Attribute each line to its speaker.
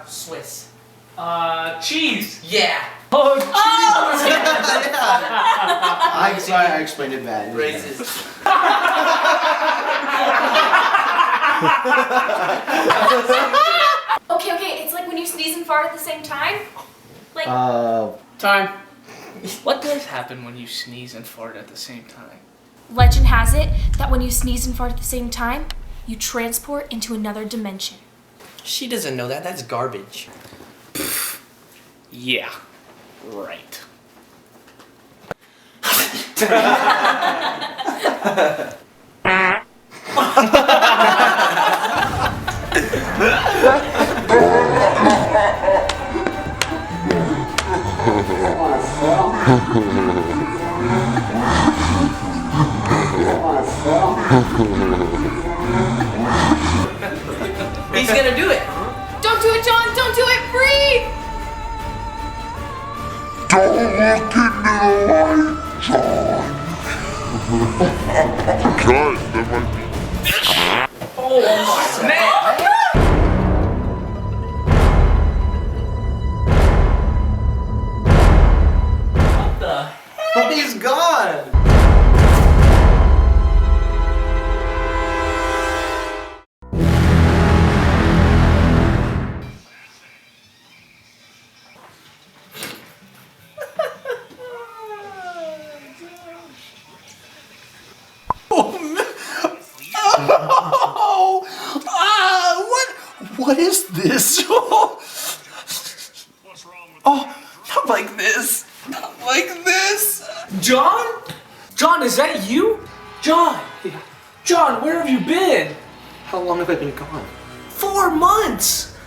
Speaker 1: Swiss.
Speaker 2: Cheese.
Speaker 1: Yeah.
Speaker 2: Oh, cheese.
Speaker 3: I'm sorry, I explained it bad.
Speaker 1: Racist.
Speaker 4: Okay, it's like when you sneeze and fart at the same time. Like,
Speaker 1: Time.
Speaker 2: What does happen when you sneeze and fart at the same time?
Speaker 4: legend has it that when you sneeze and fart at the same time, you transport into another dimension.
Speaker 1: She doesn't know that. That's garbage.
Speaker 2: Yeah, right.
Speaker 1: He's gonna do it.
Speaker 4: Don't do it, John! Don't do it! Breathe!
Speaker 5: Don't look into the light, John. Guys, that might be.
Speaker 2: Oh my snap! What the heck?
Speaker 3: He's gone!
Speaker 6: What is this? Oh, not like this. Not like this.
Speaker 2: John? John, is that you? John! John, where have you been?
Speaker 3: How long have I been gone?
Speaker 2: 4 months!